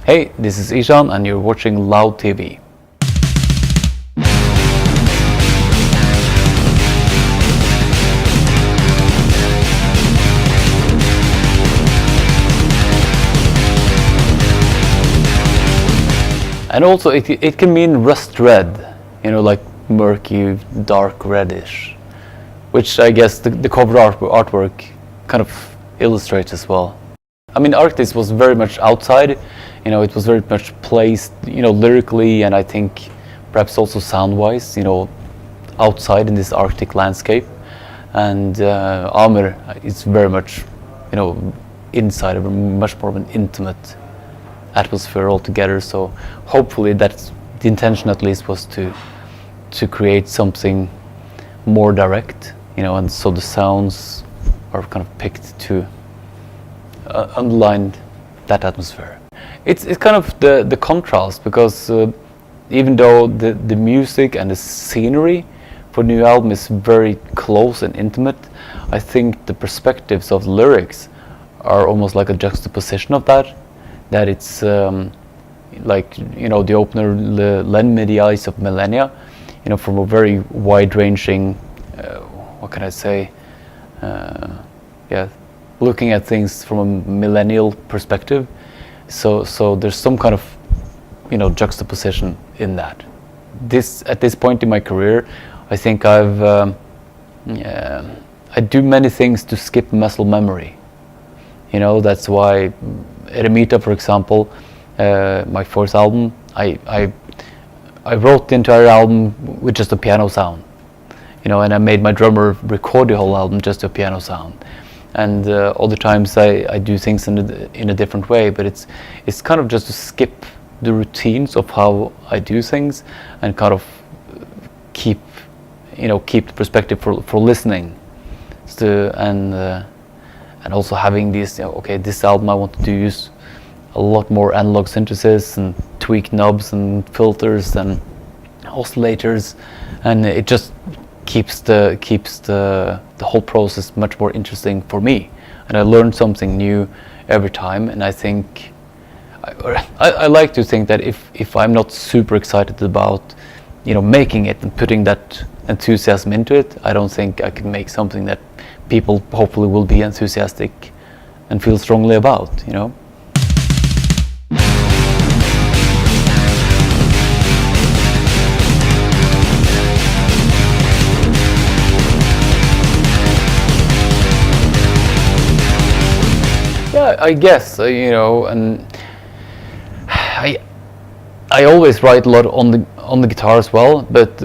Hey, this is Ihsahn and you're watching Loud TV. And also it can mean rust red, like murky, dark reddish, which I guess the cover artwork kind of illustrates as well. I mean, Arctis was very much outside, it was very much placed, lyrically, and I think perhaps also sound-wise, outside in this Arctic landscape. And Amr is very much, inside of much more of an intimate atmosphere altogether. So hopefully that's the intention, at least, was to create something more direct, and so the sounds are kind of picked to underline that atmosphere. It's kind of the contrast, because even though the music and the scenery for the new album is very close and intimate, I think the perspectives of the lyrics are almost like a juxtaposition of that. That it's like, the opener, lend me the eyes of millennia, from a very wide-ranging, what can I say, looking at things from a millennial perspective. So there's some kind of, juxtaposition in that. At this point in my career, I think I do many things to skip muscle memory. That's why Eremita, for example, my fourth album, I wrote the entire album with just a piano sound, and I made my drummer record the whole album just a piano sound. And other times I do things in a different way, but it's kind of just to skip the routines of how I do things and kind of keep the perspective for listening. And also having these, this album I want to use a lot more analog synthesis and tweak knobs and filters and oscillators, and it just keeps the whole process much more interesting for me. And I learn something new every time, and I think I like to think that if I'm not super excited about making it and putting that enthusiasm into it, I don't think I can make something that people hopefully will be enthusiastic and feel strongly about, Yeah, I guess, and I always write a lot on the guitar as well, but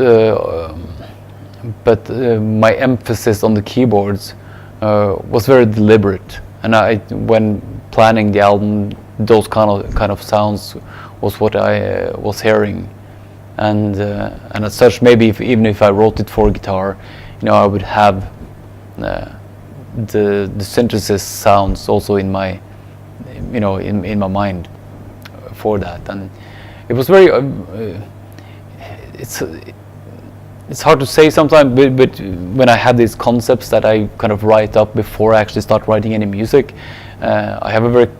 my emphasis on the keyboards was very deliberate, and when planning the album, those kind of sounds was what I was hearing, and as such, maybe even if I wrote it for guitar, I would have the synthesis sounds also in my in my mind for that. And it was very it's hard to say sometimes, but when I have these concepts that I kind of write up before I actually start writing any music, I have a very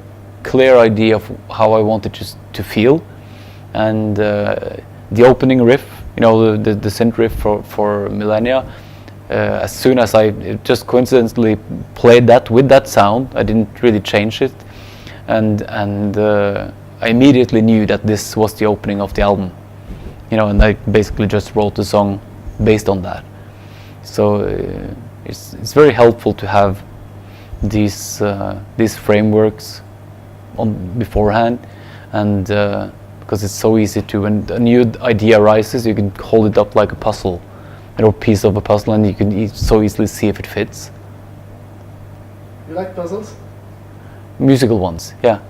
clear idea of how I want it to feel. And the opening riff, the synth riff for Millennia, as soon as I just coincidentally played that with that sound, I didn't really change it, and I immediately knew that this was the opening of the album, and I basically just wrote the song based on that. So it's very helpful to have these frameworks on beforehand, and because it's so easy to, when a new idea arises, you can hold it up like a puzzle, piece of a puzzle, and you can so easily see if it fits. You like puzzles? Musical ones, yeah.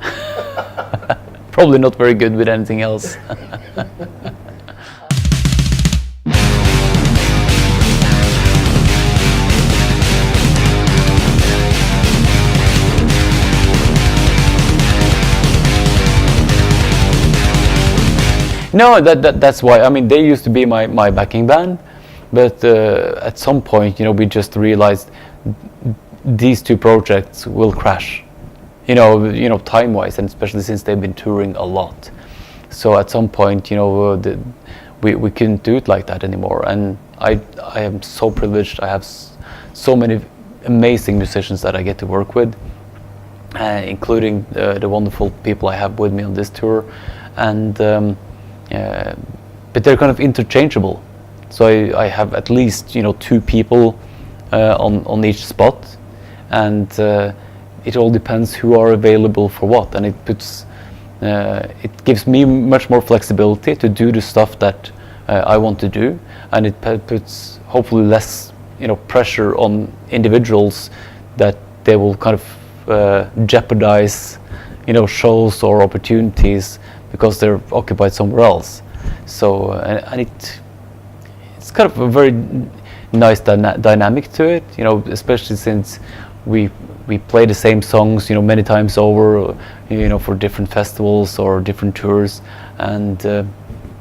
Probably not very good with anything else. No, that's why. I mean, they used to be my backing band, but at some point, we just realized these two projects will crash. time-wise, and especially since they've been touring a lot. So at some point, we couldn't do it like that anymore. And I am so privileged. I have so many amazing musicians that I get to work with, including the wonderful people I have with me on this tour. And but they're kind of interchangeable. So I have at least 2 people on each spot, and it all depends who are available for what, and it gives me much more flexibility to do the stuff that I want to do, and it puts hopefully less pressure on individuals that they will kind of jeopardize shows or opportunities because they're occupied somewhere else. So and it's kind of a very nice dynamic to it, especially since we play the same songs many times over, for different festivals or different tours, and to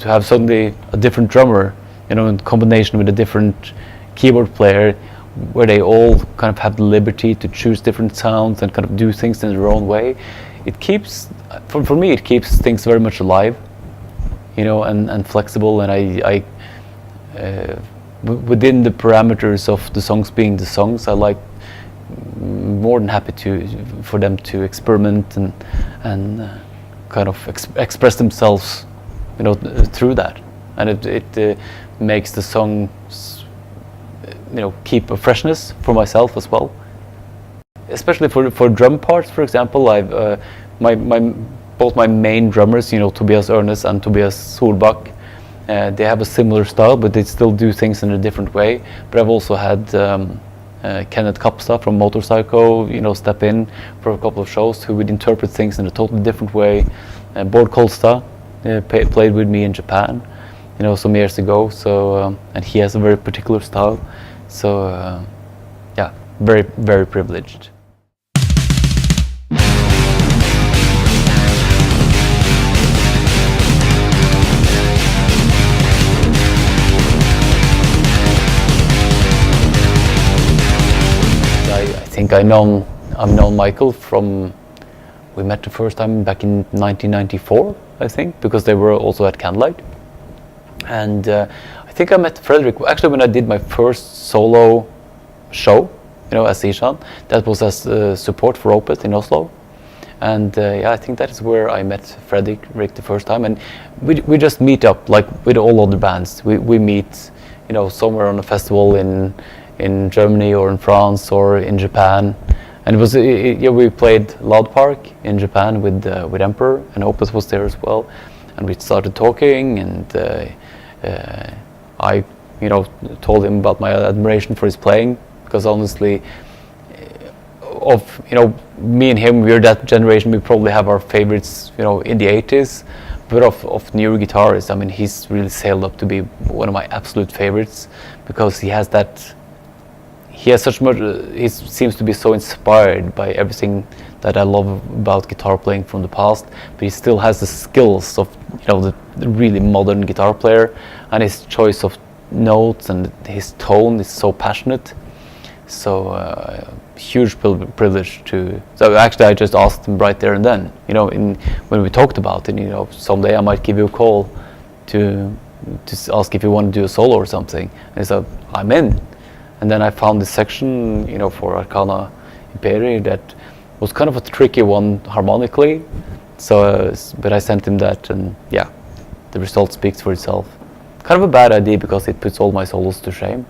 have suddenly a different drummer, in combination with a different keyboard player, where they all kind of have the liberty to choose different sounds and kind of do things in their own way, it keeps, for me, it keeps things very much alive, and flexible, and I within the parameters of the songs being the songs, I like more than happy for them to experiment and kind of express themselves, through that, and it makes the songs, keep a freshness for myself as well. Especially for drum parts, for example, I've both my main drummers, Tobias Ørnes and Tobias Solbakk, they have a similar style, but they still do things in a different way. But I've also had Kenneth Kapstad from Motorpsycho, step in for a couple of shows, who would interpret things in a totally different way. Bård Kolstad played with me in Japan, some years ago. So and he has a very particular style. So yeah, very, very privileged. I think I've known Michael from, we met the first time back in 1994, I think, because they were also at Candlelight. And I think I met Fredrik actually when I did my first solo show, as Ihsahn. That was as support for Opeth in Oslo. And yeah, I think that is where I met Fredrik the first time. And we just meet up like with all other bands. We meet, somewhere on a festival in Germany or in France or in Japan, and it was we played Loud Park in Japan with Emperor, and Opeth was there as well, and we started talking, and I told him about my admiration for his playing, because honestly, of me and him, we're that generation, we probably have our favorites in the 80s, but of newer guitarists, I mean, he's really sailed up to be one of my absolute favorites, because he has such much. He seems to be so inspired by everything that I love about guitar playing from the past. But he still has the skills of the really modern guitar player, and his choice of notes and his tone is so passionate. So huge privilege to. So actually, I just asked him right there and then. When we talked about it, someday I might give you a call to ask if you want to do a solo or something. And he said, I'm in. And then I found this section, for Arcana Imperi that was kind of a tricky one harmonically. So, but I sent him that, and yeah, the result speaks for itself. Kind of a bad idea because it puts all my solos to shame.